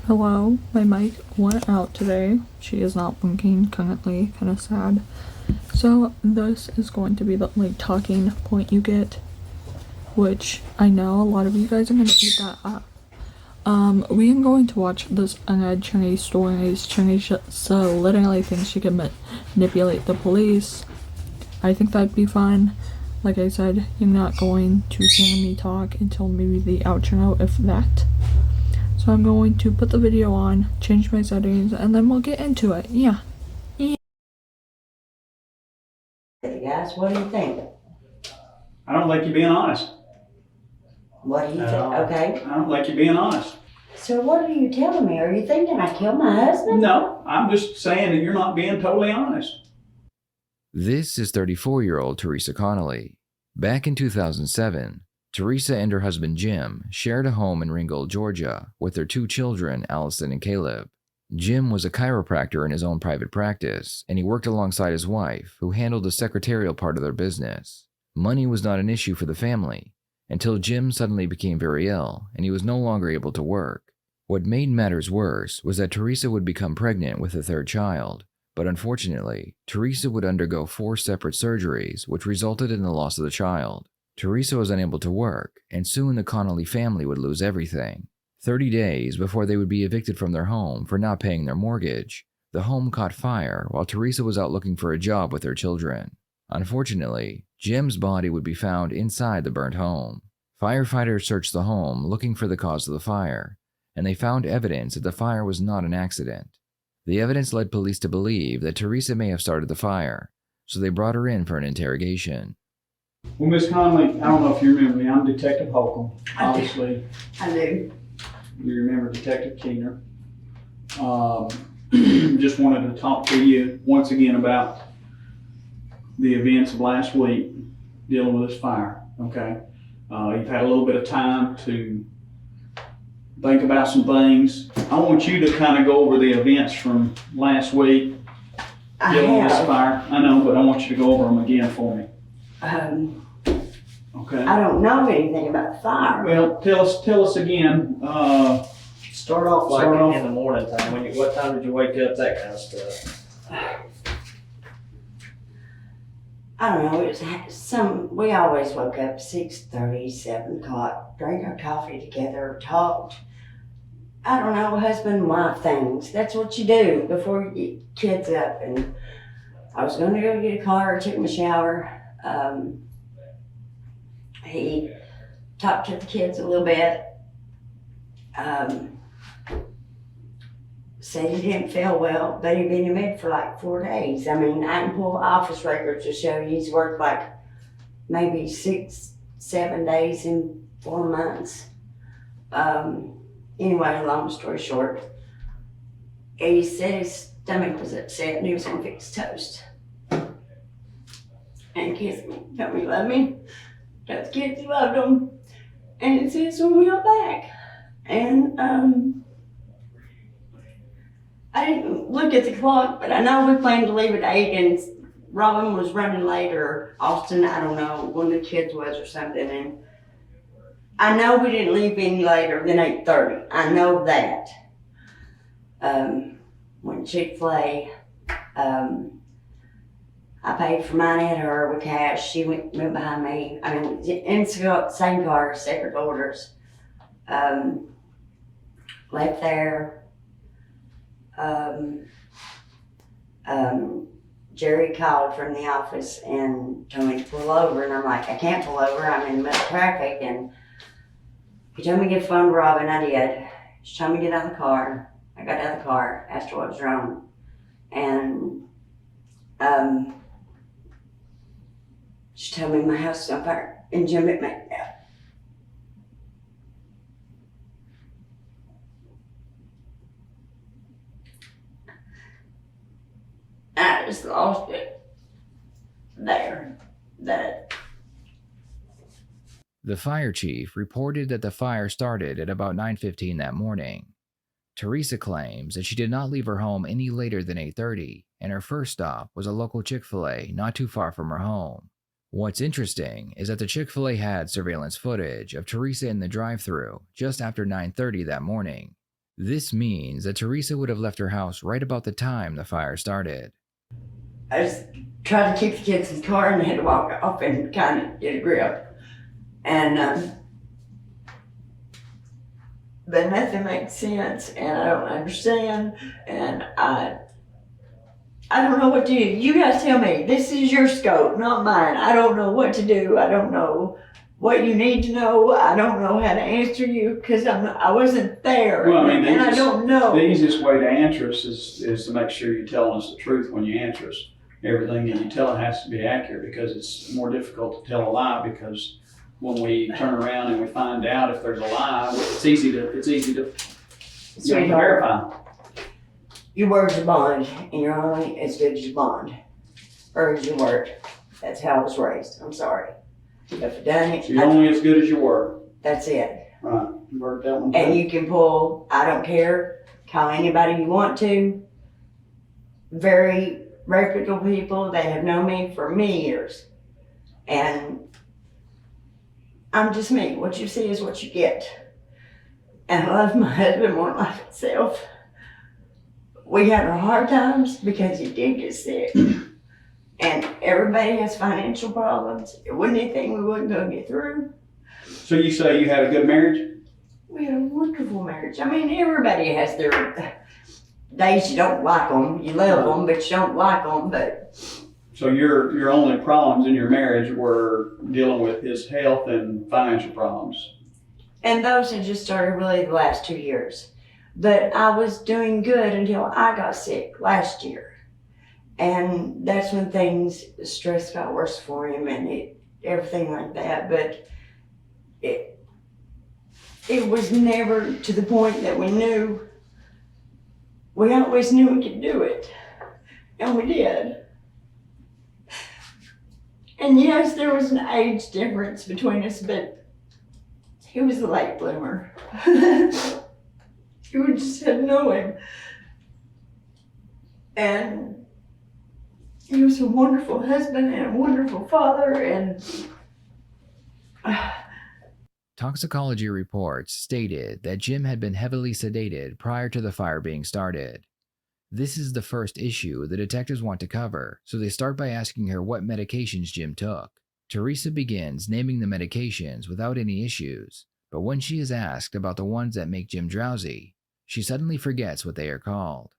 Hello, my mic went out today. She is not blinking currently, kind of sad. So this is going to be the talking point you get, which I know a lot of you guys are gonna eat that up. We are going to watch this unread Trinity stories. Trinity so literally thinks she can manipulate the police. I think that'd be fun. Like I said, you're not going to hear me talk until maybe the outro, if that. So I'm going to put the video on, change my settings, and then we'll get into it. Yeah. Hey guys, what do you think? I don't like you being honest. What do you think? Okay. I don't like you being honest. So what are you telling me? Are you thinking I killed my husband? No, I'm just saying that you're not being totally honest. This is 34-year-old Teresa Connolly. Back in 2007, Teresa and her husband Jim shared a home in Ringgold, Georgia, with their two children, Allison and Caleb. Jim was a chiropractor in his own private practice, and he worked alongside his wife, who handled the secretarial part of their business. Money was not an issue for the family, until Jim suddenly became very ill, and he was no longer able to work. What made matters worse was that Teresa would become pregnant with a third child, but unfortunately, Teresa would undergo 4 separate surgeries, which resulted in the loss of the child. Teresa was unable to work, and soon the Connolly family would lose everything. 30 days before they would be evicted from their home for not paying their mortgage, the home caught fire while Teresa was out looking for a job with her children. Unfortunately, Jim's body would be found inside the burnt home. Firefighters searched the home looking for the cause of the fire, and they found evidence that the fire was not an accident. The evidence led police to believe that Teresa may have started the fire, so they brought her in for an interrogation. Well, Miss Conley, I don't know if you remember me. I'm Detective Holcomb. Obviously, I do. you remember Detective Keener. Just wanted to talk to you once again about the events of last week dealing with this fire, okay? You've had a little bit of time to think about some things. I want you to kind of go over the events from last week dealing with this fire. I know, but I want you to go over them again for me. Okay. I don't know anything about fire. Well, tell us again. Start off in the morning time. What time did you wake up? That kind of stuff. I don't know. It was we always woke up 6:30, 7 o'clock, drank our coffee together, talked. I don't know, husband and wife things. That's what you do before you get kids up. And I was going to go get a car, took my shower. He talked to the kids a little bit. Said he didn't feel well, but he'd been in bed for like 4 days. I mean, I can pull office records to show you he's worked like maybe 6, 7 days in 4 months. Anyway, long story short, he said his stomach was upset and he was gonna fix toast. And kissed me, told me he loved me, told the kids he loved them, and it says when we got back. And I didn't look at the clock, but I know we planned to leave at 8 and Robin was running late, or Austin, I don't know, one of the kids was or something. And I know we didn't leave any later than 8:30. I know that. When Chick-fil-A, I paid for mine at her with cash. She went behind me. I mean, in the same car, separate orders. Left there. Jerry called from the office and told me to pull over, and I'm like, I can't pull over. I'm in the middle of traffic. And he told me to get a phone to Robin. I did. She told me to get out of the car. I got out of the car, asked her what was wrong, and she told me my house is on fire, and Jim didn't make it out. I just lost it there. The fire chief reported that the fire started at about 9:15 that morning. Teresa claims that she did not leave her home any later than 8:30, and her first stop was a local Chick-fil-A not too far from her home. What's interesting is that the Chick-fil-A had surveillance footage of Teresa in the drive-thru just after 9:30 that morning. This means that Teresa would have left her house right about the time the fire started. I just tried to keep the kids in the car and had to walk off and kind of get a grip. And, but nothing makes sense, and I don't understand, and I don't know what to do. You guys tell me. This is your scope, not mine. I don't know what to do. I don't know what you need to know. I don't know how to answer you because I wasn't there, Well, I mean, and I don't know. The easiest way to answer us is to make sure you're telling us the truth when you answer us. Everything that you tell has to be accurate, because it's more difficult to tell a lie, because when we turn around and we find out if there's a lie, it's easy to verify. Your word's a bond, and you're only as good as your bond, or as your word. That's how I was raised. I'm sorry. If I've done it, So you're only as good as your word. that's it. Right. You worked that one And too. you can pull, I don't care, call anybody you want to. Very reputable people. They have known me for many years. And I'm just me. What you see is what you get. And I love my husband more than life itself. We had our hard times because he did get sick. And everybody has financial problems. It wasn't anything we wasn't going to get through. So you say you had a good marriage? We had a wonderful marriage. I mean, everybody has their days you don't like them. You love them, but you don't like them. But So your only problems in your marriage were dealing with his health and financial problems. and those had just started really the last 2 years. But I was doing good until I got sick last year. And that's when stress got worse for him and everything like that. But it was never to the point that we always knew we could do it. And we did. And yes, there was an age difference between us, but he was a late bloomer. You just had to know him. And he was a wonderful husband and a wonderful father, and Toxicology reports stated that Jim had been heavily sedated prior to the fire being started. This is the first issue the detectives want to cover, so they start by asking her what medications Jim took. Teresa begins naming the medications without any issues, but when she is asked about the ones that make Jim drowsy, she suddenly forgets what they are called.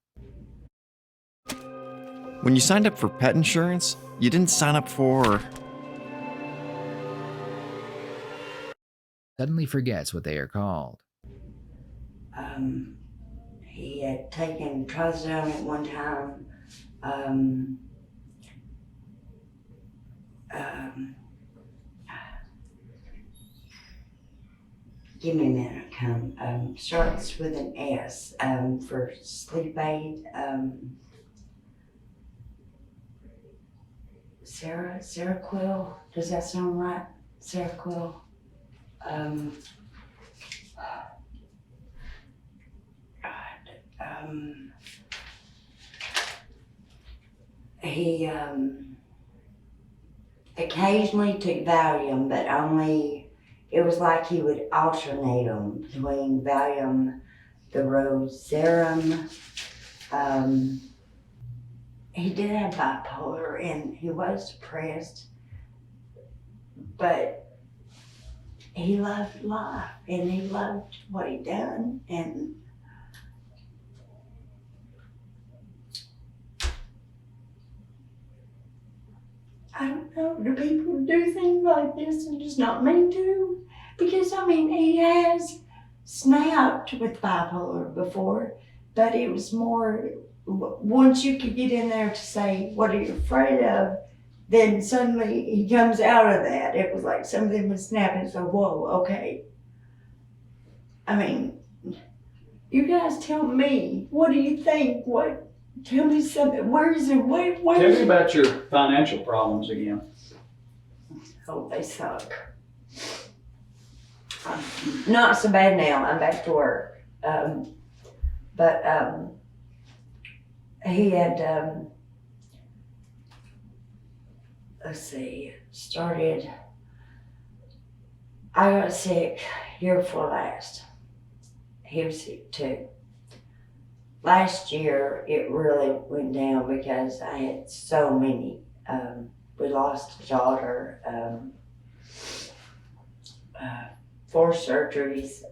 When you signed up for pet insurance, you didn't sign up for... Suddenly forgets what they are called. he had taken trazodone at one time. Give me a minute, starts with an S, for sleep aid, Seroquel, does that sound right? Seroquel. He occasionally took Valium, but only, it was like he would alternate them between Valium, the Roserum. He did have bipolar and he was depressed, but he loved life and he loved what he'd done. And I don't know, do people do things like this and just not mean to? Because I mean, he has snapped with bipolar before, but it was more, once you could get in there to say, what are you afraid of? Then suddenly he comes out of that. It was like something was snapping, so whoa, okay. I mean, you guys tell me, what do you think? Tell me something, where is it, where Tell is me it? about your financial problems again. Oh, they suck. Not so bad now, I'm back to work. But he had, let's see, I got sick year before last. He was sick too. last year it really went down because I had so many. We lost a daughter, 4 surgeries,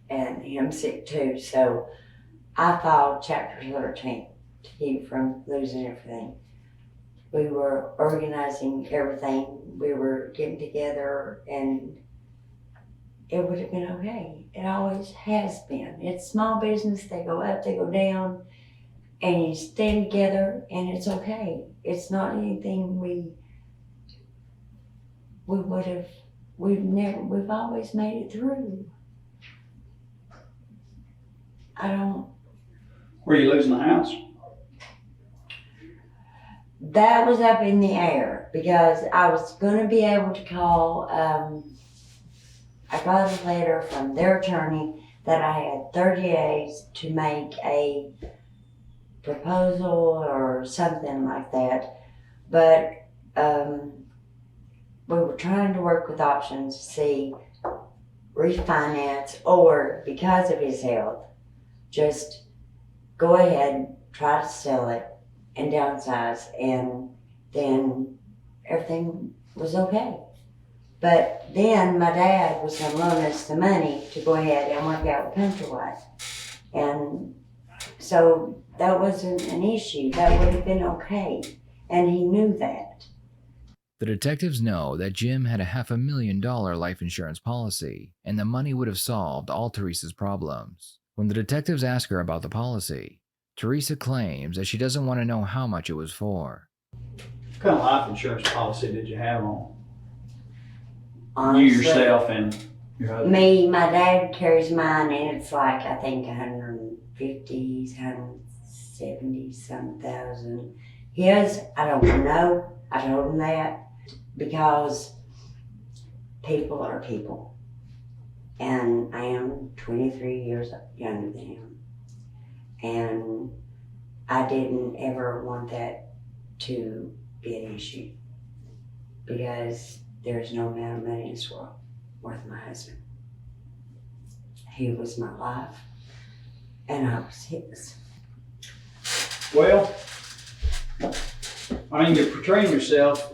and him sick too. So I filed Chapter 13 to keep from losing everything. We were organizing everything. We were getting together, and it would have been okay. It always has been. It's small business. They go up, they go down, and you stand together, and it's okay. It's not anything we've always made it through. Were you losing the house? That was up in the air because I was going to be able to call. I got a letter from their attorney that I had 30 days to make a proposal or something like that. But we were trying to work with options to see refinance or, because of his health, just go ahead, try to sell it and downsize, and then everything was okay. But then my dad was going to loan us the money to go ahead and work out with Countrywide. And so that wasn't an issue. That would have been okay. And he knew that. The detectives know that Jim had a $500,000 life insurance policy, and the money would have solved all Teresa's problems. When the detectives ask her about the policy, Teresa claims that she doesn't want to know how much it was for. What kind of life insurance policy did you have on Honestly, you yourself and your husband? Me, my dad carries mine, and it's like, I think 150, 170 some thousand. His, I don't know. I told him that because people are people. And I am 23 years younger than him. And I didn't ever want that to be an issue because there's no amount of money in this world worth my husband. He was my life, and I was his. Well, I mean, you're portraying yourself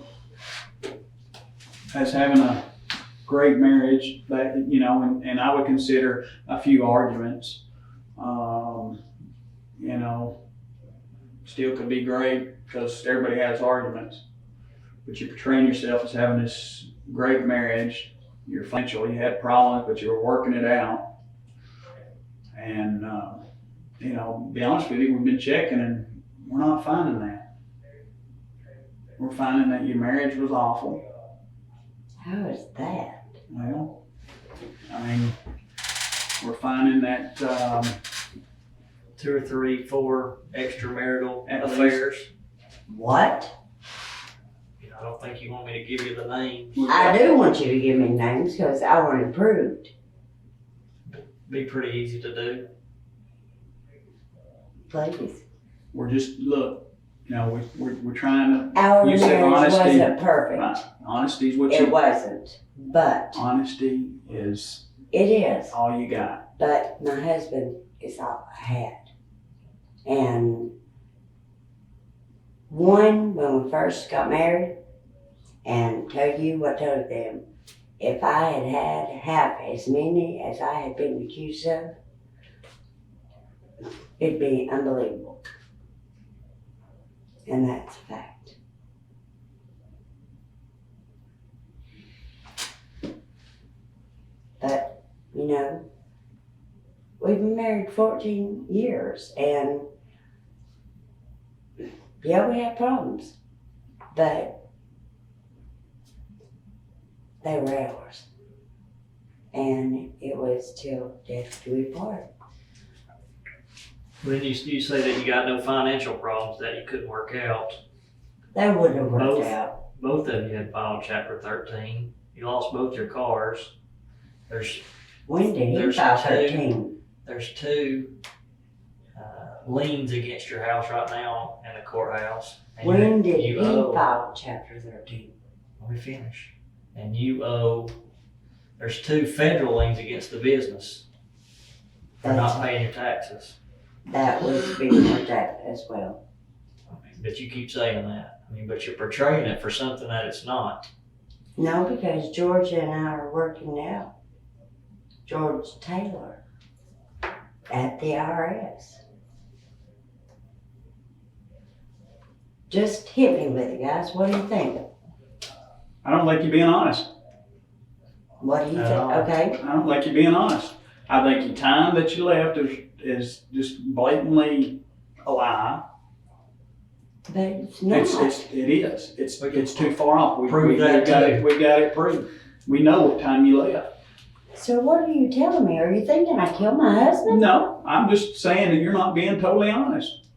as having a great marriage, that, you know, and I would consider a few arguments, you know, still could be great because everybody has arguments. But you're portraying yourself as having this great marriage. You're financial, you had problems, but you were working it out. And, you know, to be honest with you, we've been checking and we're not finding that. We're finding that your marriage was awful. How is that? Well, I mean, we're finding that 2 or 3, 4 extramarital At affairs. What? I don't think you want me to give you the names. I do want you to give me names because I want it proved. Be pretty easy to do. Please. we're just, look, you know, we're trying to, Our You said marriage honesty. wasn't perfect. honesty is what It you, wasn't. But honesty is it is. all you got. But my husband is all I had. And when we first got married, and tell you what I told them, if I had had half as many as I had been accused of, it'd be unbelievable. And that's a fact. But, you know, we've been married 14 years, and yeah, we have problems, but they were ours. And it was till death do we part. When you say that you got no financial problems that you couldn't work out, They wouldn't have worked Both. out. both of you had filed Chapter 13. You lost both your cars. When did he There's file two. 13? There's 2 liens against your house right now in the courthouse. And When did you he owe, file chapter 13? let me finish. And you owe, there's 2 federal liens against the business. For not paying your taxes. That was being looked at as well. But you keep saying that. I mean, but you're portraying it for something that it's not. No, because Georgia and I are working now. George Taylor at the IRS. Just hit me with it, guys. What do you think? I don't think you're being honest. What do you At think? all. Okay. I don't think you're being honest. I think your time that you left is just blatantly a lie. But it's not. It is. It's too far off. Prove that too. We got it proved. We know what time you left. So what are you telling me? Are you thinking I killed my husband? No, I'm just saying that you're not being totally honest.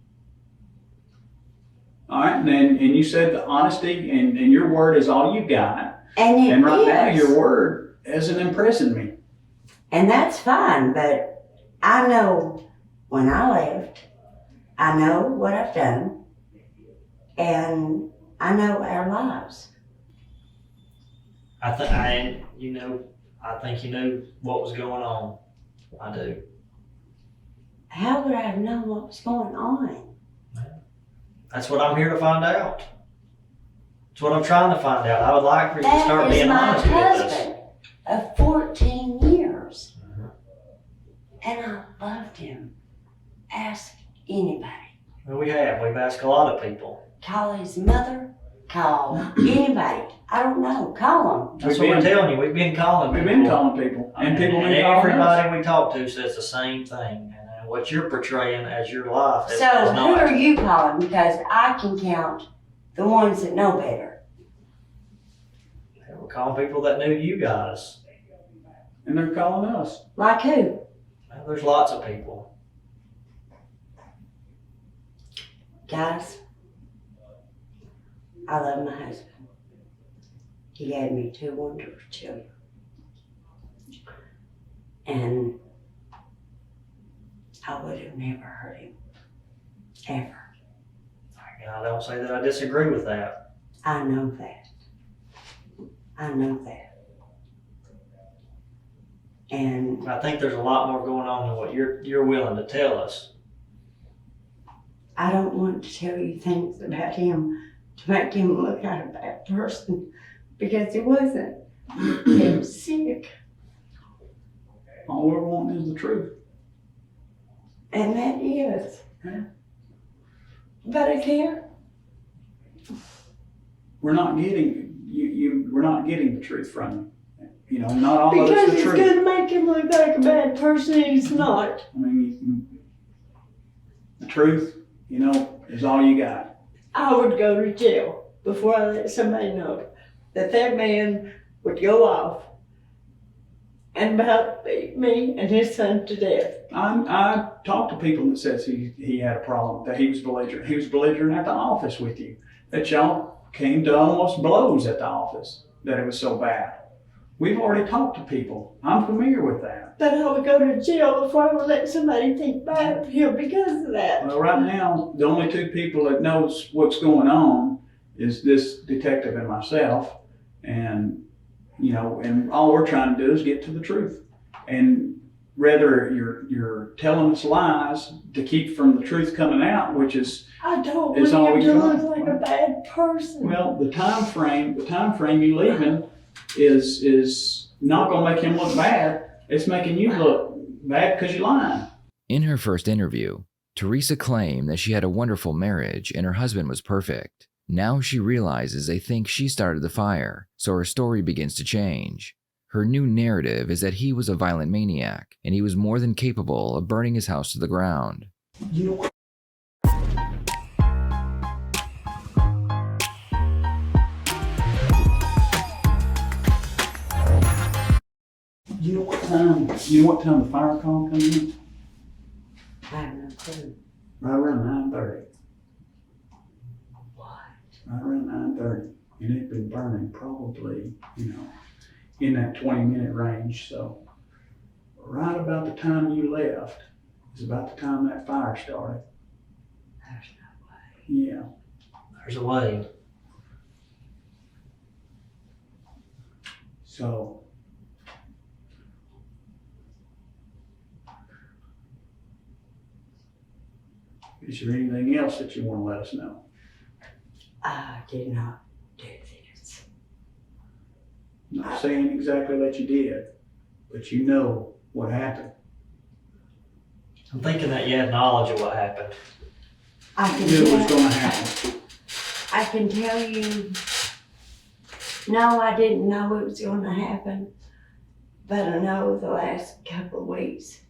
All right, and you said the honesty and your word is all you got. And it And right is. now your word isn't impressing me. And that's fine, but I know when I left, I know what I've done, and I know our lives. I think you know what was going on. I do. How would I have known what was going on? That's what I'm here to find out. That's what I'm trying to find out. I would like for you to start being honest with us. That is my husband of 14 years. And I loved him. Ask anybody. Well, we've asked a lot of people. Call his mother. Call anybody. I don't know. Call him. That's what we're telling you. We've been calling We've people. been calling people, and people and been calling us. everybody we talk to says the same thing. And what you're portraying as your life is So who not. are you calling? Because I can count the ones that know better. We're calling people that knew you guys. And they're calling us. Like who? Well, there's lots of people. Guys, I love my husband. He gave me 2 wonderful children. And I would have never hurt him. Ever. And I don't say that I disagree with that. I know that. I know that. And I think there's a lot more going on than what you're willing to tell us. I don't want to tell you things about him to make him look like a bad person, because he wasn't. He was sick. All we're wanting is the truth. And that is. Yeah. But I can't. We're not getting we're not getting the truth from you. You know, not all of Because it's the it's truth. going to make him look like a bad person, and he's not. I mean, the truth, you know, is all you got. I would go to jail before I let somebody know that that man would go off and about beat me and his son to death. I talked to people that says he had a problem, that he was belligerent. He was belligerent at the office with you, that y'all came to almost blows at the office, that it was so bad. We've already talked to people. I'm familiar with that. But I would go to jail before I would let somebody think bad of him because of that. Well, right now, the only 2 people that knows what's going on is this detective and myself. And, you know, and all we're trying to do is get to the truth. And whether you're telling us lies to keep from the truth coming out, which is, I don't It's all want we him to got. look like a bad person. well, the time frame you leaving is not going to make him look bad. It's making you look bad because you're lying. In her first interview, Teresa claimed that she had a wonderful marriage and her husband was perfect. Now she realizes they think she started the fire, so her story begins to change. Her new narrative is that he was a violent maniac and he was more than capable of burning his house to the ground. You know what? You know what time the fire call comes in? I have no clue. Right around 9:30. What? Right around 9:30. And it's been burning probably, you know, in that 20-minute range. So right about the time you left is about the time that fire started. There's no way. Yeah. There's a way. So Is there anything else that you want to let us know? I did not do this. I'm not saying exactly that you did, but you know what happened. I'm thinking that you had knowledge of what happened. I You can knew it was tell, going to happen. I can tell you, no, I didn't know it was going to happen, but I know the last couple of weeks,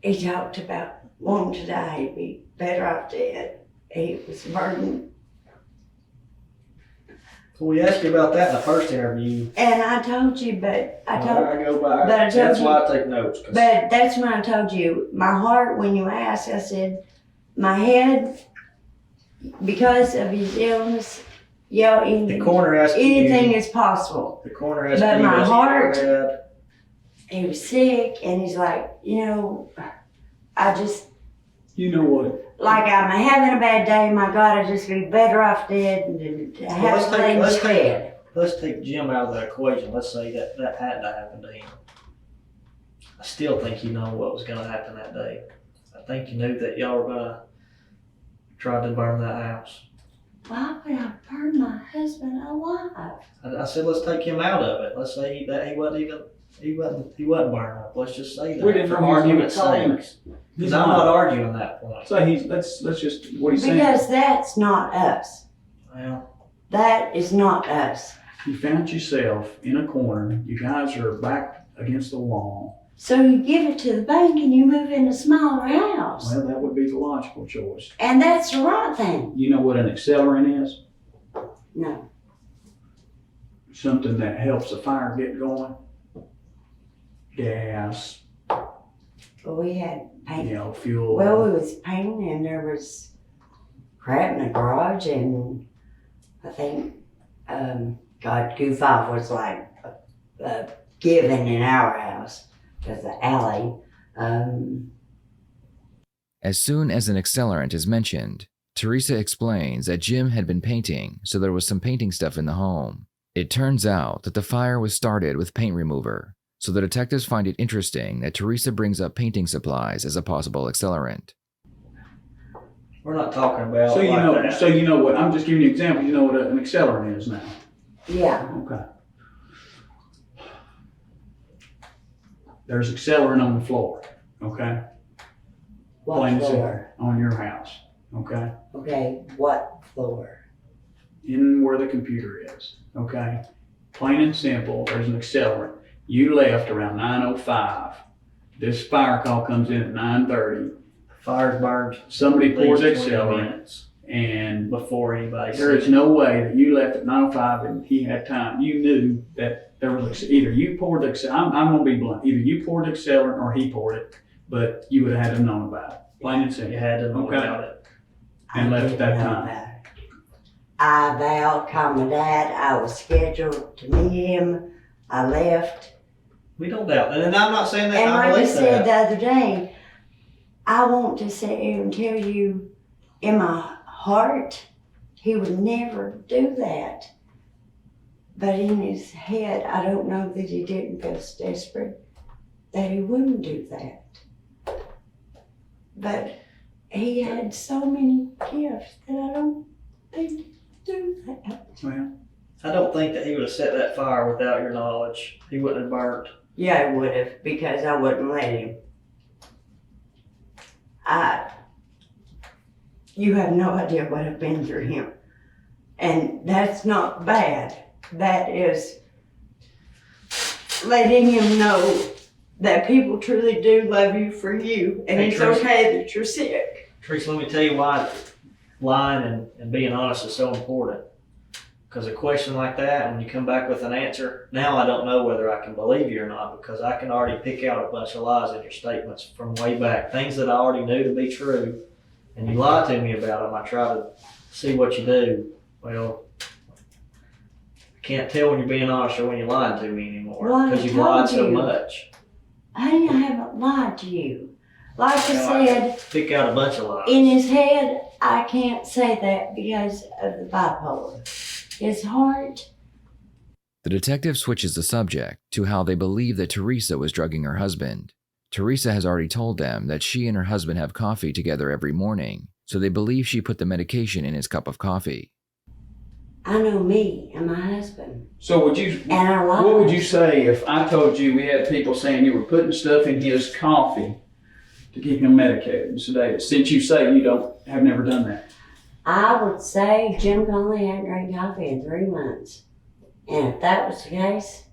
he talked about wanting to die. He'd be better off dead. He was burdened. Well, we asked you about that in the first interview. And I told you, but I told, I go by. but I told That's you- why I take notes. 'Cause but that's when I told you, my heart, when you asked, I said, my head, because of his illness, yeah, the coroner asked anything you. is possible. The coroner asked But you. my does he heart- ever had- He was sick, and he's like, you know, I just, You know what? like I'm having a bad day, my God, I'd just be better off dead than to have let's take- things let's take- said. Let's take Jim out of the equation. Let's say that hadn't happened to him. I still think you know what was going to happen that day. I think you knew that y'all were going to try to burn that house. Why would I burn my husband alive? I said, let's take him out of it. Let's say that he wasn't burned up. Let's just say that. We didn't for know he was gonna argument's call him. sake. Because I'm not arguing that point. So let's just, what he's saying. Because that's not us. Well, That is not us. You found yourself in a corner. You guys are back against the wall. So you give it to the bank and you move in a smaller house. Well, that would be the logical choice. And that's the right thing. You know what an accelerant is? No. Something that helps a fire get going. Gas, But we had paint. fuel. Well, we was painting and there was crap in the garage, and I think, God, goof off was like given in our house, because the alley. As soon as an accelerant is mentioned, Teresa explains that Jim had been painting, so there was some painting stuff in the home. It turns out that the fire was started with paint remover, so the detectives find it interesting that Teresa brings up painting supplies as a possible accelerant. we're not talking about So that. so you know what, I'm just giving you an example, you know what an accelerant is now. Yeah. Okay. There's accelerant on the floor, okay? What Plain and floor? simple, on your house, okay? Okay, what floor? In where the computer is, okay? Plain and simple, there's an accelerant. You left around 9:05. This fire call comes in at 9:30. Fire's burned. Somebody pours at least 20 accelerant, minutes and before anybody. there is no way that you left at 9:05 and he had time. You knew that there was either you poured the accelerant. I'm gonna be blunt. Either you poured the accelerant or he poured it, but you would have had to know about it. Plain and simple. You had to know Okay. about it. And left didn't that know time. about it. I vowed, called my dad, I was scheduled to meet him. I left. We don't doubt that. And I'm not saying that And I like I believe said that. the other day, I want to sit here and tell you, in my heart, he would never do that. But in his head, I don't know that he didn't feel desperate that he wouldn't do that. But he had so many gifts that I don't think he'd do that. Well, I don't think that he would have set that fire without your knowledge. He wouldn't have burnt. Yeah, I would have, because I wouldn't let him. You have no idea what I've been through him. And that's not bad. That is letting him know that people truly do love you for you, and Hey, it's Teresa. okay that you're sick. Teresa, let me tell you why lying and being honest is so important. Because a question like that, when you come back with an answer, now I don't know whether I can believe you or not, because I can already pick out a bunch of lies in your statements from way back. Things that I already knew to be true, and you lie to me about them. I try to see what you do. Well, I can't tell when you're being honest or when you're lying to me anymore, Well, I because you've told lied so you. much. Honey, I haven't lied to you. Like I Now, I said, can pick out a bunch of lies. in his head, I can't say that because of the bipolar. His heart, The detective switches the subject to how they believe that Teresa was drugging her husband. Teresa has already told them that she and her husband have coffee together every morning, so they believe she put the medication in his cup of coffee. I know me and my husband. So would you, And our lives. what would you say if I told you we had people saying you were putting stuff in his coffee to keep him medicated and sedated, since you say you have never done that? I would say Jim Conley hadn't drank coffee in 3 months. And if that was the case,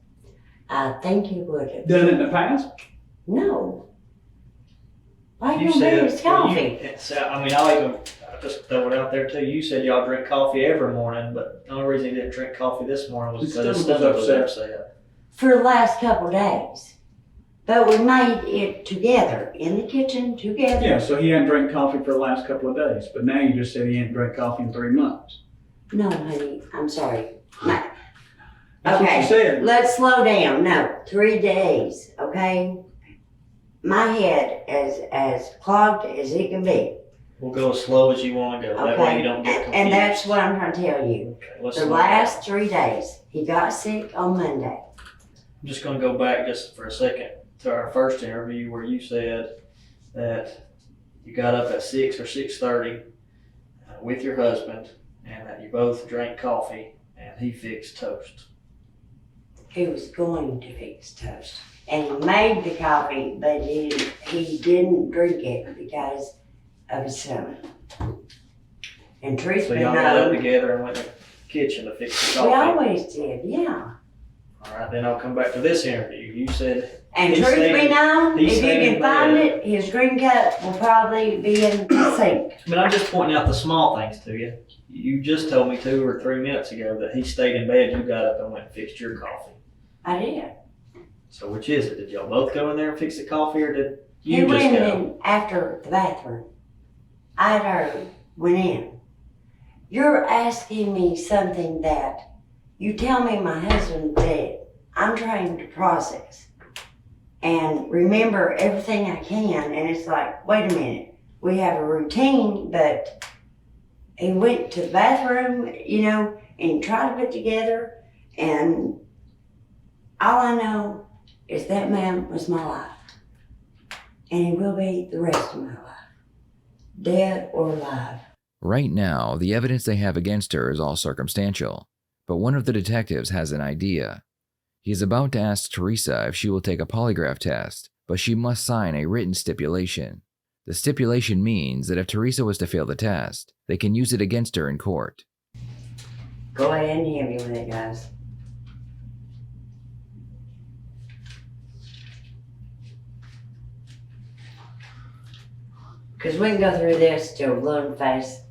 I think he would have. Done it in the past? No. Why You you said, drink his coffee? I'll just throw it out there too. You said y'all drink coffee every morning, but the only reason he didn't drink coffee this morning was because his stomach was upset. For the last couple of days. But we made it together, in the kitchen, together. Yeah, so he hadn't drank coffee for the last couple of days, but now you just said he hadn't drank coffee in 3 months. No, honey, I'm sorry. That's what you said. Let's slow down. No, 3 days, okay? My head as clogged as it can be. We'll go as slow as you want to go. That way you don't get confused. And that's what I'm trying to tell you. Okay, let's The slow last down. 3 days, he got sick on Monday. I'm just going to go back just for a second to our first interview where you said that you got up at 6 or 6:30 with your husband and that you both drank coffee and he fixed toast. He was going to fix toast. And he made the coffee, but he didn't drink it because of his stomach. And Teresa So y'all got up together and went to the kitchen to fix the we coffee. always did, yeah. All right, then I'll come back to this interview. You said, And He's truth be saying- known, he's if you saying can find that- it, his green cup will probably be in the sink. but I'm just pointing out the small things to you. You just told me 2 or 3 minutes ago that he stayed in bed, you got up and went and fixed your coffee. I did. So which is it? Did y'all both go in there and fix the coffee or did He you just went go? in after the bathroom. I already went in. You're asking me something that you tell me my husband did. I'm trying to process and remember everything I can. And it's like, wait a minute, we have a routine, but he went to the bathroom, and tried to put together. And all I know is that man was my life. And he will be the rest of my life, dead or alive. Right now, the evidence they have against her is all circumstantial, but one of the detectives has an idea. He is about to ask Teresa if she will take a polygraph test, but she must sign a written stipulation. The stipulation means that if Teresa was to fail the test, they can use it against her in court. Go ahead and hit me with it, guys. Because we can go through this till blue in face,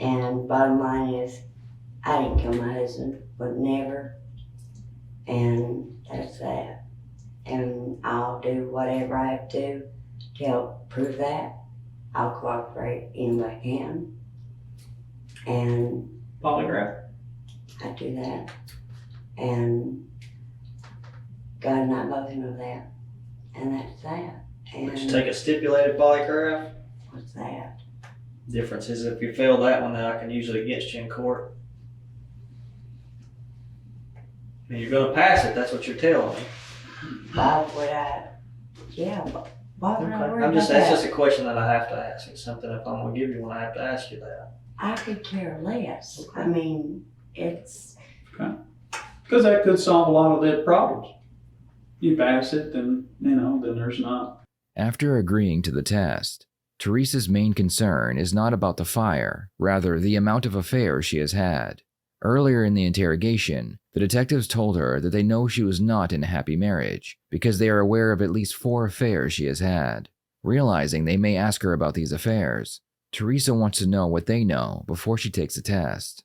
and bottom line is, I didn't kill my husband, would never, and that's that. And I'll do whatever I have to help prove that. I'll cooperate any way I can, and Polygraph? I do that. And God and I both know that. And that's that. Would you And take a stipulated polygraph? what's that? Difference is if you fail that one, then I can use it against you in court. I mean, you're gonna pass it, that's what you're telling me. Why would I? Yeah, why would I worry That's about that? just a question that I have to ask. It's something if I'm gonna give you one, I have to ask you that. I could care less. Okay. I mean, it's, Because that could solve a lot of their problems. You pass it, then there's not. After agreeing to the test, Teresa's main concern is not about the fire, rather the amount of affairs she has had. Earlier in the interrogation, the detectives told her that they know she was not in a happy marriage because they are aware of at least 4 affairs she has had. Realizing they may ask her about these affairs, Teresa wants to know what they know before she takes the test.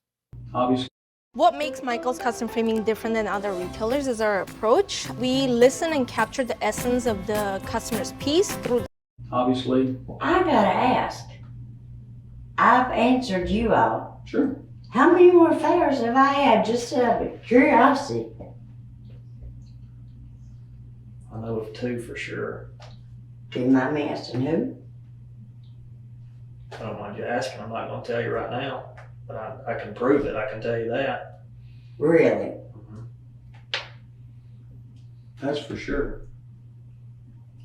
Obviously, What makes Michael's Custom Framing different than other retailers is our approach. We listen and capture the essence of the customer's piece through obviously, I gotta ask. I've answered you all. sure. How many more affairs have I had just out of curiosity? I know of 2 for sure. Do you mind me asking who? I don't mind you asking. I'm not gonna tell you right now, but I can prove it. I can tell you that. Really? That's for sure.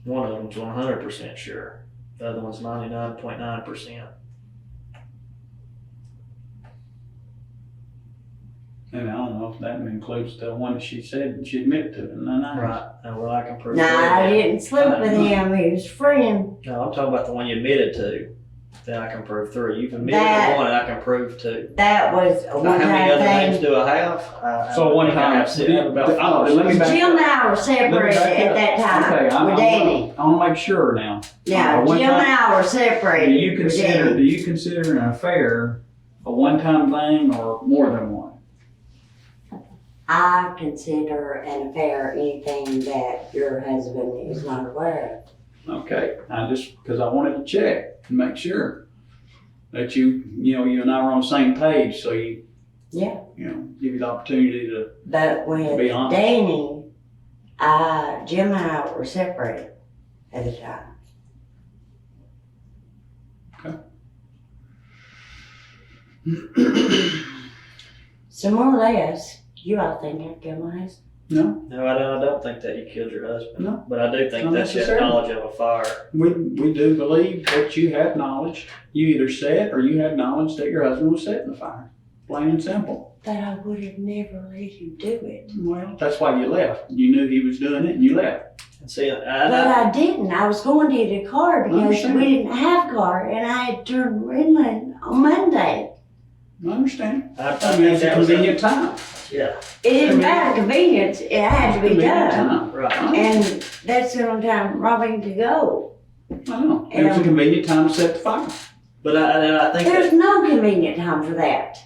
One of them's 100% sure. The other one's 99.9%. And I don't know if that includes the one that she said she admitted to. No. Right. And well, I can prove No, I that. didn't sleep with him. He was a friend. No, I'm talking about the one you admitted to. Then I can prove 3. You've admitted That- to 1 and I can prove 2. That was a Now, how many one-time other names thing. do I have? So one time, I've about let me back Jim and up. I were separated Let me back at up. that time Okay, with Danny. I want to make sure now. Yeah, one Jim time- and I were Do separated. you with Danny. consider an affair a one-time thing or more than one? I consider an affair anything that your husband is not aware Okay, because I wanted to check and make sure that you and I were on the same page, so of. Yeah, give you the opportunity to but with be honest. Danny, Jim and I were separated at the time. So more or less, you all think I killed my husband? No, No, I don't think that you killed your husband. No. But I do think Not that you have necessarily. knowledge of a fire. we do believe that you had knowledge. You either said or you had knowledge that your husband was setting the fire. Plain and simple. But I would have never let him do it. Well, that's why you left. You knew he was doing it and you left. And see, But I didn't. I was going to get a car because understand. we didn't have a car, and I had turned inland on Monday. I understand. I I mean, think it's a that was convenient time. Yeah, It didn't matter convenience. It had to be Convenient done. time. right. And that's the only time Robin could go. I know. It was a convenient time to set the fire. But I think There's that, no convenient time for that.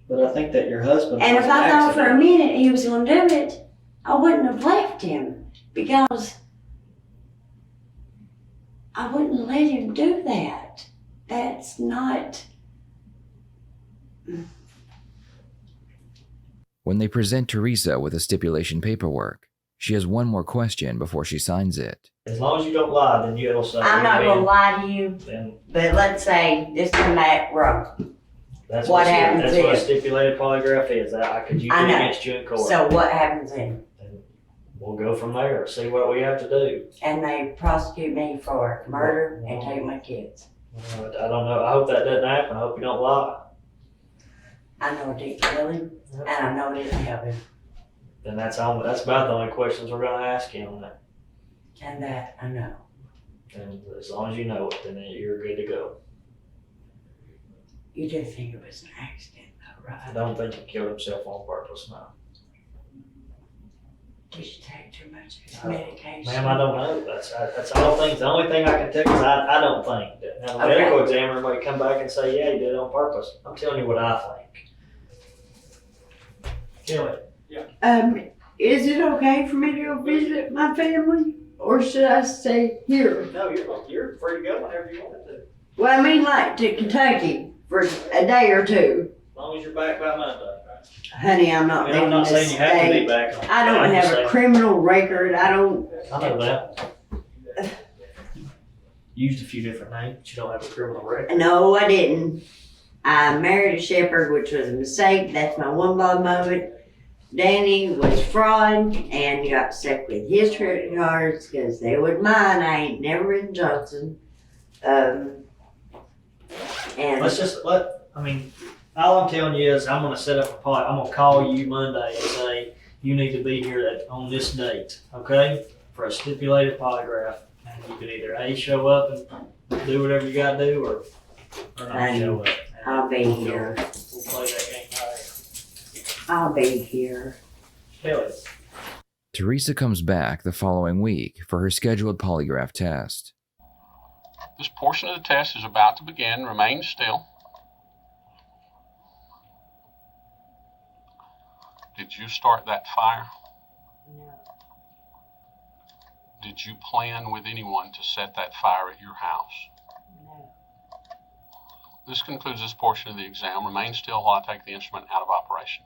your husband. And was if an I thought for a accident. minute he was going to do it, I wouldn't have left him because I wouldn't let him do that. That's not. When they present Teresa with a stipulation paperwork, she has one more question before she signs it. As long as you don't lie, then you'll say. I'm not going to lie to you, Then but let's say this come back wrong. that's What happens That's what a if- stipulated polygraph is. That I could use I it know. against you in court. So what happens then? And we'll go from there. See what we have to do. And they prosecute me for murder and take my kids. I don't know. I hope that doesn't happen. I hope you don't lie. I know it didn't kill him, and I know it didn't help him, Then that's about the only questions we're going to ask you on that. and that I know. And as long as you know it, then you're good to go. You do think it was an accident, though, I right? don't think he killed himself on purpose, no. Did you take too much of his No. medication? Ma'am, I don't know. That's the only thing I can tell you is I don't think that. Now, the Okay. medical examiner might come back and say, yeah, he did it on purpose. I'm telling you what I think. Kill it. Is it okay for me to go visit my family, or should I stay here? No, you're free to go whenever you want to. Well, I mean, like to Kentucky for a day or two. As long as you're back by Monday. Honey, I'm I not mean, I'm leaving not this saying you have to be state. back on. I don't I'm just have a saying- criminal record. I don't. I know that. Used a few different names, but you don't have a criminal record. No, I didn't. I married a shepherd, which was a mistake. That's my one bad moment. Danny was fraud and got stuck with his credit cards because they were mine. I ain't never ridden Johnson. And All I'm telling you is I'm gonna set up a pot. I'm gonna call you Monday and say, you need to be here on this date, okay? For a stipulated polygraph. And you can either A, show up and do whatever you gotta do, or not show up. And I'll be here. We'll play that game by ear. I'll be here. Tell it. Teresa comes back the following week for her scheduled polygraph test. This portion of the test is about to begin. Remain still. Did you start that fire? No. Did you plan with anyone to set that fire at your house? No. This concludes this portion of the exam. Remain still while I take the instrument out of operation.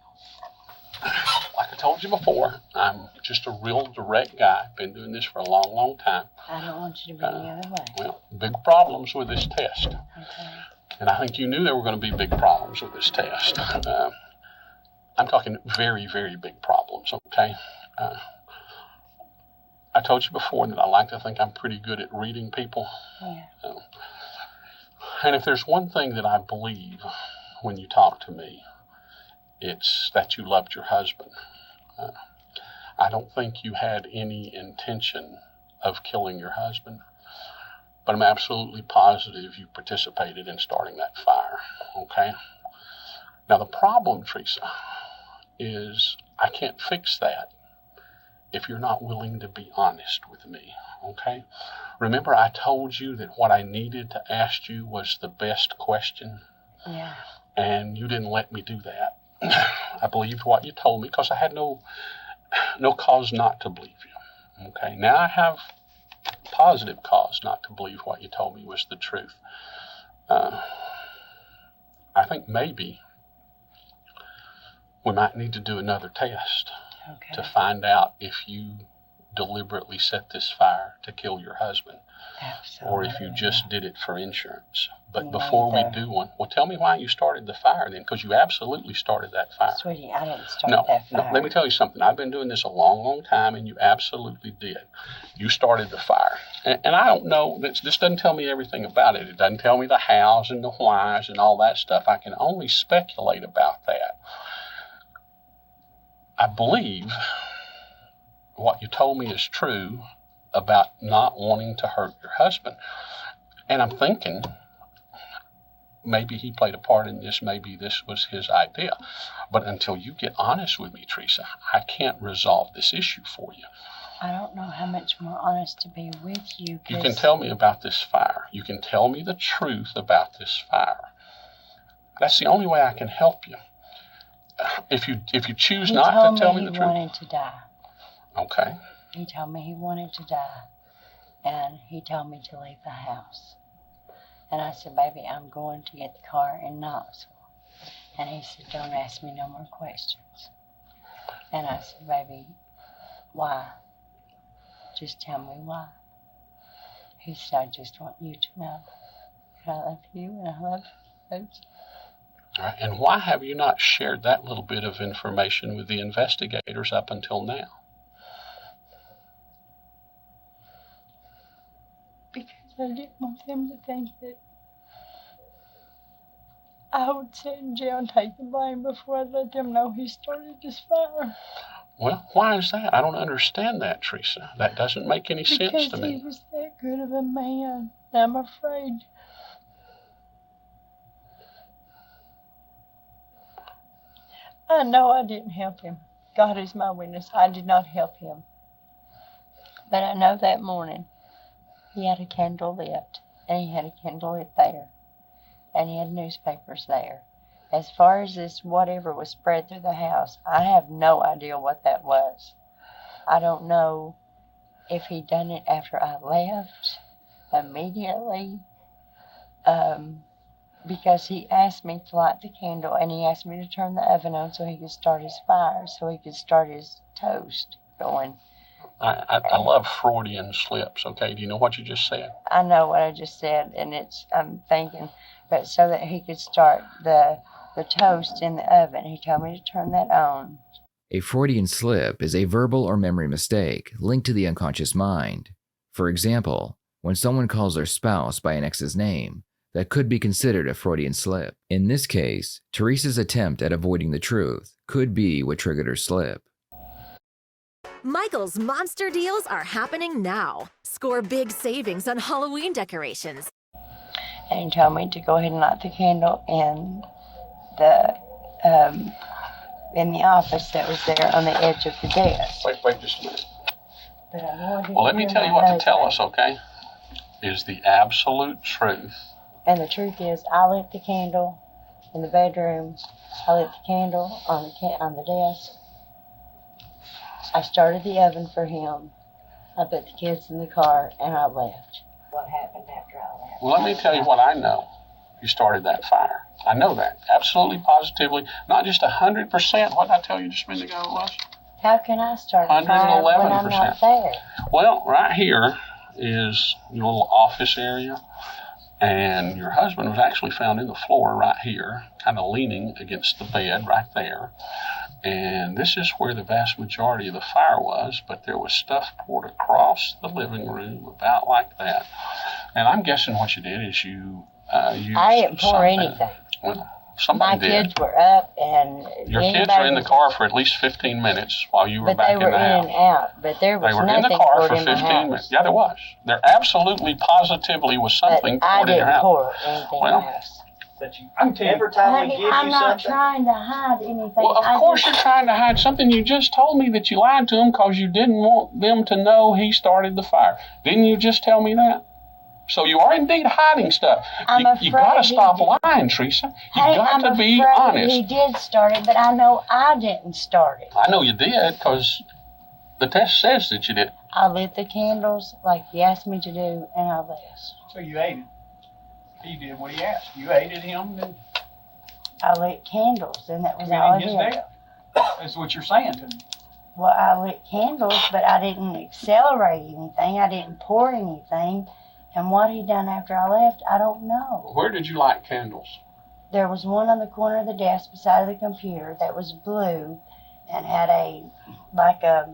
Like I told you before, I'm just a real direct guy. Been doing this for a long, long time. I don't want you to be the other way. Well, big problems with this test. Okay. And I think you knew there were going to be big problems with this test. I'm talking very, very big problems, okay? I told you before that I like to think I'm pretty good at reading people. Yeah. And if there's one thing that I believe when you talk to me, it's that you loved your husband. I don't think you had any intention of killing your husband, but I'm absolutely positive you participated in starting that fire, okay? Now the problem, Teresa, is I can't fix that if you're not willing to be honest with me, okay? Remember I told you that what I needed to ask you was the best question? Yeah. And you didn't let me do that. I believed what you told me because I had no cause not to believe you, okay? Now I have positive cause not to believe what you told me was the truth. I think maybe we might need to do another test to find out if you deliberately set this fire to kill your husband. Absolutely. Or if you just did it for insurance. But before we do one, well, tell me why you started the fire then, because you absolutely started that fire. Sweetie, I didn't start that fire. No, let me tell you something. I've been doing this a long, long time, and you absolutely did. You started the fire. And I don't know, this doesn't tell me everything about it. It doesn't tell me the hows and the whys and all that stuff. I can only speculate about that. I believe what you told me is true about not wanting to hurt your husband. And I'm thinking maybe he played a part in this, maybe this was his idea. But until you get honest with me, Teresa, I can't resolve this issue for you. I don't know how much more honest to be with you. You can tell me about this fire. You can tell me the truth about this fire. That's the only way I can help you. If you choose not to tell me the truth. He wanted to die. Okay. He told me he wanted to die. And he told me to leave the house. And I said, baby, I'm going to get the car in Knoxville. And he said, don't ask me no more questions. And I said, baby, why? Just tell me why. He said, I just want you to know that I love you and I love you. All right. And why have you not shared that little bit of information with the investigators up until now? Because I didn't want them to think that I would sit in jail and take the blame before I let them know he started this fire. Well, why is that? I don't understand that, Teresa. That doesn't make any sense to me. Because he was that good of a man. I'm afraid. I know I didn't help him. God is my witness. I did not help him. But I know that morning he had a candle lit, and he had a candle lit there, and he had newspapers there. As far as this whatever was spread through the house, I have no idea what that was. I don't know if he'd done it after I left immediately, because he asked me to light the candle, and he asked me to turn the oven on so he could start his fire, so he could start his toast going. I love Freudian slips, okay? Do you know what you just said? I know what I just said, and I'm thinking, but so that he could start the toast in the oven. He told me to turn that on. A Freudian slip is a verbal or memory mistake linked to the unconscious mind. For example, when someone calls their spouse by an ex's name, that could be considered a Freudian slip. In this case, Teresa's attempt at avoiding the truth could be what triggered her slip. Michael's monster deals are happening now. Score big savings on Halloween decorations. And he told me to go ahead and light the candle in the office that was there on the edge of the desk. Wait just a minute. But I wanted Well, let me tell you what to tell us, okay? Is the absolute truth. And the truth is, I lit the candle in the bedroom. I lit the candle on the desk. I started the oven for him. I put the kids in the car, and I left. What happened after I left? Well, let me tell you what I know. You started that fire. I know that. Absolutely, positively. Not just 100%. What did I tell you just a minute ago it was? How can I start a fire when I'm not there? Well, right here is your little office area. And your husband was actually found in the floor right here, kind of leaning against the bed right there. And this is where the vast majority of the fire was, but there was stuff poured across the living room about like that. And I'm guessing what you did is you used I didn't pour something. anything. Well, somebody My did. kids were up, and Your kids were in the car for at least 15 minutes while you were but back they in were the in house. and out. But there was They were nothing in the car poured for in my 15 house. minutes. Yeah, there was. There absolutely, positively was something But I poured in your didn't house. pour anything Well, in my house. That you, I'm telling you. every time we Honey, give I'm you not something, trying to hide anything. Well, of course you're trying to hide something. You just told me that you lied to them because you didn't want them to know he started the fire. Didn't you just tell me that? So you are indeed hiding stuff. You got to stop lying, Teresa. You got to be honest. He did start it, but I know I didn't start it. I know you did because the test says that you did. I lit the candles like he asked me to do, and I left. So you ate it. He did what he asked. You aided him, then I lit candles, and that was all I committing did. his death. That's what you're saying to me. Well, I lit candles, but I didn't accelerate anything. I didn't pour anything. And what he done after I left, I don't know. Where did you light candles? There was one on the corner of the desk beside the computer that was blue and had a, like a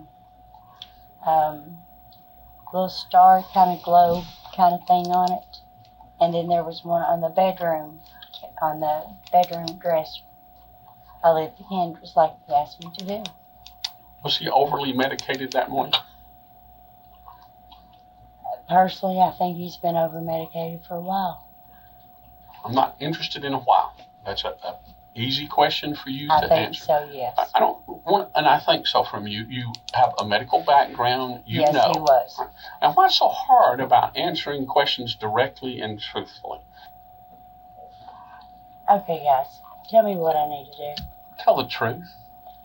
little star kind of globe kind of thing on it. And then there was one on the bedroom dresser. I lit the candles like he asked me to do. Was he overly medicated that morning? Personally, I think he's been over-medicated for a while. I'm not interested in a while. That's a easy question for you I to think answer. so, yes. I don't want, and I think so from you. You have a medical background. You Yes, know. he was. And what's so hard about answering questions directly and truthfully? Okay, guys, tell me what I need to do. Tell the truth.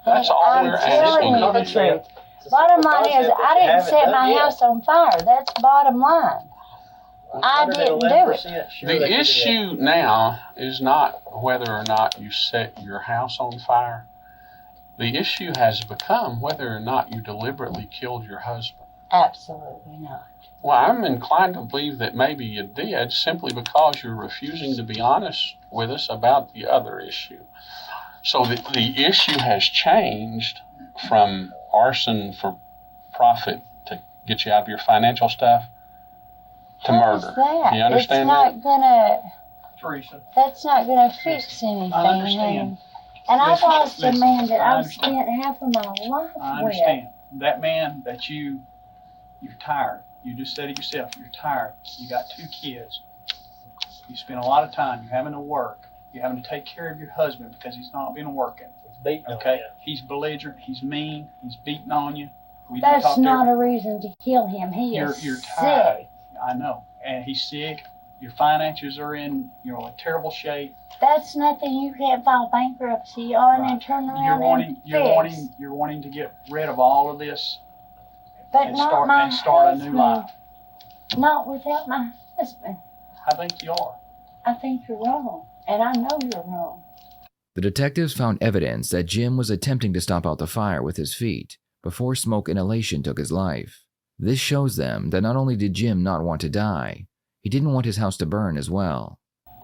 That's all I'm we're telling asking. you the truth. Bottom line is, I didn't set my house on fire. That's bottom line. I didn't do it. The issue now is not whether or not you set your house on fire. The issue has become whether or not you deliberately killed your husband. Absolutely not. Well, I'm inclined to believe that maybe you did simply because you're refusing to be honest with us about the other issue. So the issue has changed from arson for profit to get you out of your financial stuff to How's murder. that? Do you understand it's not gonna, Teresa, that's not gonna fix anything. I understand. And I've Listen, lost a listen, man that I I've understand. spent half of my life I with. understand. That man that you're tired. You just said it yourself. You're tired. You got 2 kids. You spend a lot of time. You're having to work. You're having to take care of your husband because he's not been working. Okay? He's belligerent. He's mean. He's beating on you. We didn't That's talk to not him. a reason to kill him. He is You're tired. sick. I know. And he's sick. Your finances are in, a terrible shape. That's nothing you can't file bankruptcy on Right. and turn around and fix. You're wanting to get rid of all of this But and not start my and start a husband. new life. Not without my husband. I think you are. I think you're wrong, and I know you're wrong. The detectives found evidence that Jim was attempting to stomp out the fire with his feet before smoke inhalation took his life. This shows them that not only did Jim not want to die, he didn't want his house to burn as well.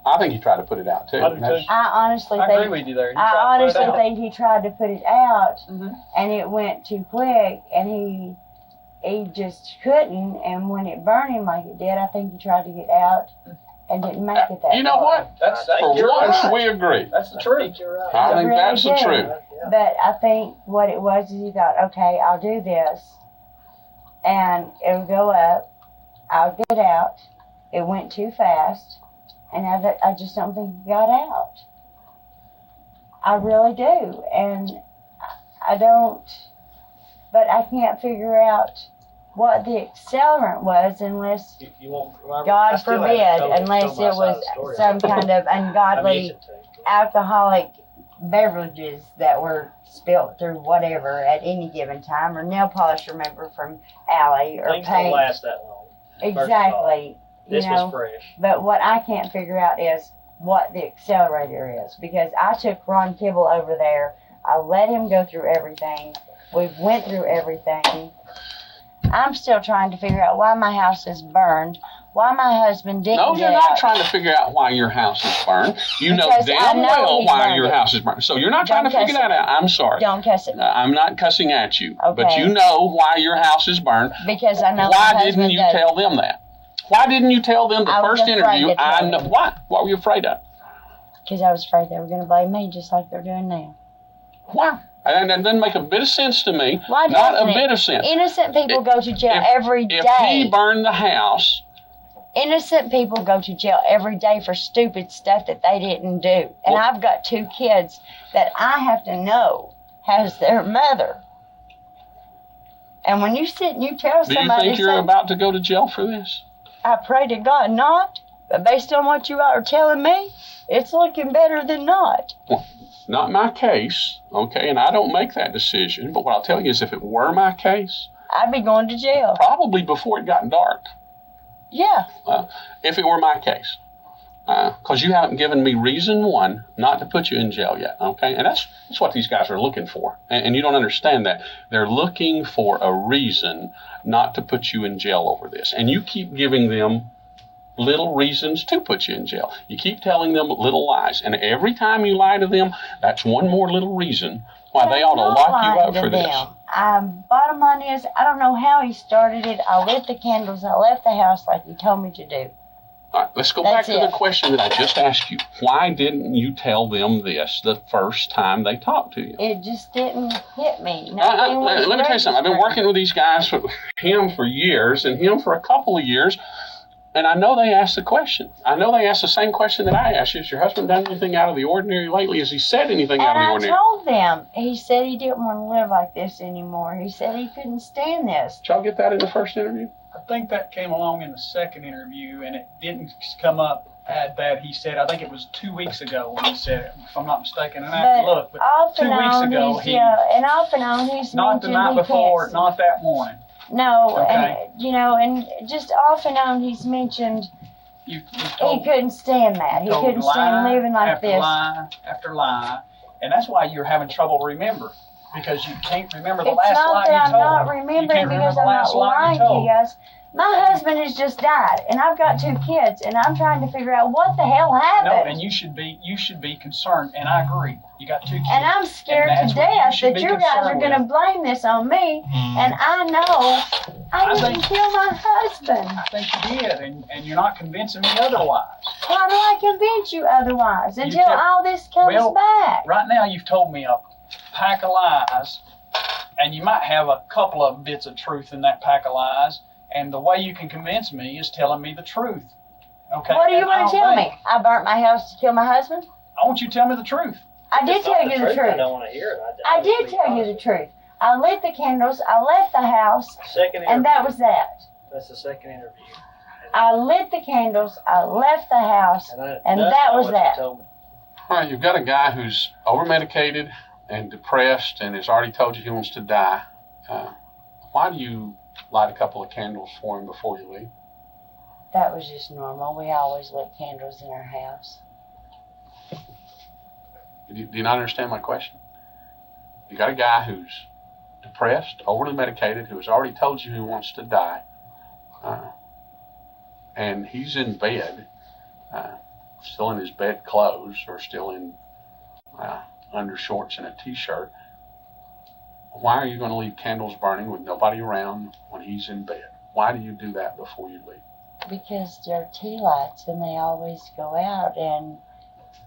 I think he tried to put it out too. I do too. I honestly I agree think with you there. I honestly think he tried to put it out, Mhm. and it went too quick, and he just couldn't. And when it burned him like it did, I think he tried to get out and didn't make it that You know far. what? For you're once, right. we agree. That's the truth. You're right. I think really that's the do. truth. But I think what it was is he thought, okay, I'll do this, and it'll go up. I'll get out. It went too fast, and I just don't think he got out. I really do, and I don't. But I can't figure out what the accelerant was unless, You won't, I God still forbid, haven't told unless my it side was of the story. some kind of I ungodly mentioned to you. alcoholic beverages that were spilt through whatever at any given time, or nail polish remover from Allie, or Things don't paint. last that long. Exactly. You This know, was fresh. but what I can't figure out is what the accelerator is, because I took Ron Kibble over there. I let him go through everything. We went through everything. I'm still trying to figure out why my house is burned why my husband didn't No, get you're not out. trying to figure out why your house is burned. You know Because I damn know well he why burned your it. house is burned. So you're not trying Don't to figure cuss that at out. I'm sorry. Don't cuss at me. I'm not cussing at you, but Okay. you know why your house is burned. Because I know Why my didn't husband you does. tell them that? Why didn't you tell them the I was first afraid interview? to tell I know them. why. What were you afraid of? Because I was afraid they were going to blame me just like they're doing now. Why? And that doesn't make a bit of sense to me. Why Not doesn't a it? bit of sense. Innocent people go to jail every day. If he burned the house, Innocent people go to jail every day for stupid stuff that they didn't do. And Well- I've got 2 kids that I have to know as their mother. And when you sit and you tell do you somebody think you're something, about to go to jail for this? I pray to God not. But based on what you are telling me, it's looking better than not. Not my case, okay, and I don't make that decision, but what I'll tell you is if it were my case, I'd be going to jail. probably before it got dark, Yeah. if it were my case. Because you haven't given me reason one not to put you in jail yet, okay? And that's what these guys are looking for. And you don't understand that. They're looking for a reason not to put you in jail over this. And you keep giving them little reasons to put you in jail. You keep telling them little lies. And every time you lie to them, that's one more little reason why they ought to lock you up for this. Bottom line is, I don't know how he started it. I lit the candles. I left the house like he told me to do. All right, let's go back That's to the it. question that I just asked you. Why didn't you tell them this the first time they talked to you? It just didn't hit me. Nothing was Let me tell you something. I've been registering. working with these guys, him for years and him for a couple of years, and I know they asked the question. I know they asked the same question that I asked you. Has your husband done anything out of the ordinary lately? Has he said anything out of the And I ordinary? told them. He said he didn't want to live like this anymore. He said he couldn't stand this. Did y'all get that in the first interview? I think that came along in the second interview, and it didn't come up at that. He said, I think it was 2 weeks ago when he said it, if I'm not mistaken. And I have to look, but off 2 and weeks on, ago, and off and on, he's not the mentioned night he before, can't. not that morning. No, Okay. and just off and on, he's mentioned You he told, couldn't stand that. He told couldn't stand lie living like after this. lie after lie, and that's why you're having trouble remembering, because you can't remember the It's last not lie that you I'm told. not You remembering can't remember because the I'm last not lie lying you to you told. guys. My husband has just died, and I've got 2 kids, and I'm trying to figure out what the hell No, happened. and you should be concerned, and I agree. You got 2 kids. And I'm scared And that's to what you death should that be you guys are concerned going to with. blame this on me, and I know I didn't kill my husband. I think you did, and you're not convincing me otherwise. How do I convince you otherwise until tell- all this comes Well, back? Right now, you've told me a pack of lies, and you might have a couple of bits of truth in that pack of lies. And the way you can convince me is telling me the truth. Okay? What do you And I want to don't tell think- me? I burnt my house to kill my husband? I want you to tell me the truth. I did It's not tell you the I truth. don't want to hear it. I did tell you the truth. I lit the candles, I left the house, Second interview. and that was that. That's the second interview. I lit the candles, I left the house, and that's that not was what that. You told me. All right, you've got a guy who's over-medicated and depressed and has already told you he wants to die. Why do you light a couple of candles for him before you leave? That was just normal. We always lit candles in our house. Do you not understand my question? You got a guy who's depressed, overly medicated, who has already told you he wants to die, and he's in bed, still in his bed clothes or still in undershorts and a t-shirt. Why are you going to leave candles burning with nobody around when he's in bed? Why do you do that before you leave? Because they're tea lights and they always go out, and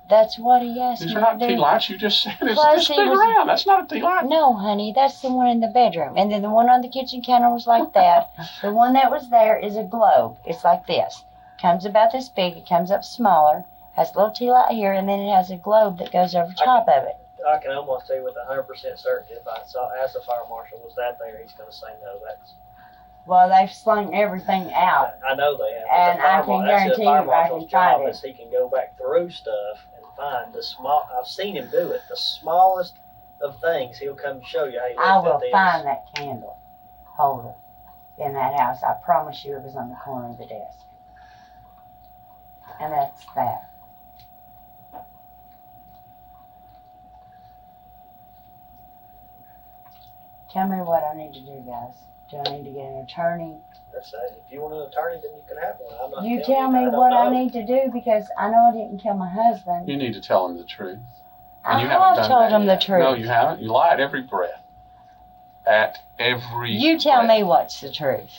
that's what he asked These me are not to do. tea lights. You just said it's Plus, just he spin was- around. That's not a tea light. No, honey, that's the one in the bedroom. And then the one on the kitchen counter was like that. The one that was there is a globe. It's like this. Comes about this big. It comes up smaller. Has a little tea light here, and then it has a globe that goes over top of it. I can almost tell you with 100% certainty if I asked the fire marshal, was that there, he's going to say no. That's. Well, they've slung everything out. I know they have. And I can guarantee you I marshal's can find job it. is he can go back through stuff and find the small. I've seen him do it. The smallest of things, he'll come show you. Hey, look I at will this. find that candle holder in that house. I promise you it was on the corner of the desk. And that's that. Tell me what I need to do, guys. Do I need to get an attorney? That's it. If you want an attorney, then you can have one. I'm not You telling tell me I don't what I know. need to do because I know I didn't kill my husband. You need to tell him the truth. And I you haven't have done told that him the yet. truth. No, you haven't. You lie at every breath. At every You tell breath. me what's the truth.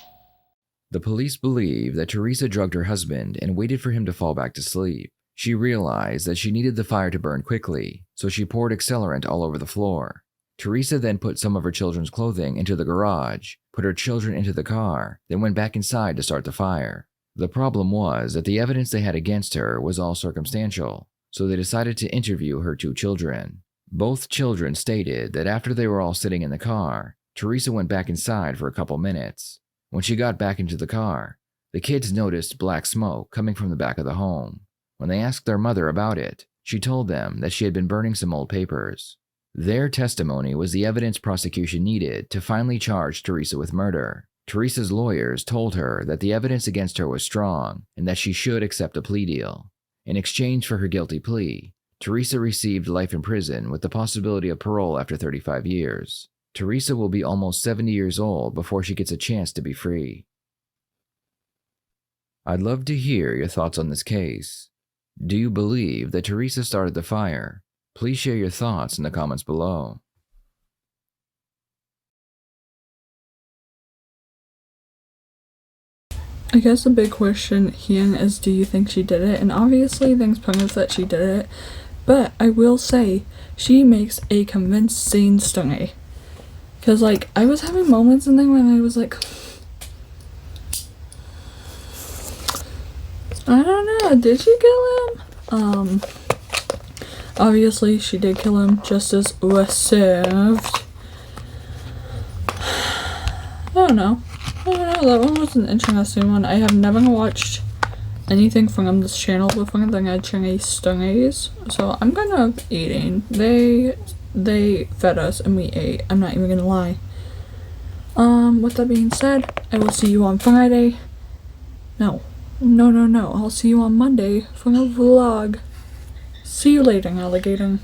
The police believe that Teresa drugged her husband and waited for him to fall back to sleep. She realized that she needed the fire to burn quickly, so she poured accelerant all over the floor. Teresa then put some of her children's clothing into the garage, put her children into the car, then went back inside to start the fire. The problem was that the evidence they had against her was all circumstantial, so they decided to interview her 2 children. Both children stated that after they were all sitting in the car, Teresa went back inside for a couple minutes. When she got back into the car, the kids noticed black smoke coming from the back of the home. When they asked their mother about it, she told them that she had been burning some old papers. Their testimony was the evidence prosecution needed to finally charge Teresa with murder. Teresa's lawyers told her that the evidence against her was strong and that she should accept a plea deal. In exchange for her guilty plea, Teresa received life in prison with the possibility of parole after 35 years. Teresa will be almost 70 years old before she gets a chance to be free. I'd love to hear your thoughts on this case. Do you believe that Teresa started the fire? Please share your thoughts in the comments below. I guess the big question here is, do you think she did it? And obviously things point out that she did it, but I will say she makes a convincing story. Cause like I was having moments and then when I was like, I don't know, did she kill him? Obviously she did kill him. Justice was served. I don't know, that one was an interesting one. I have never watched anything from this channel before than I Chinese stories, so I'm kind of eating. They fed us and we ate, I'm not even gonna lie. With that being said, I will see you on Friday. No, I'll see you on Monday for a vlog. See you later, alligator.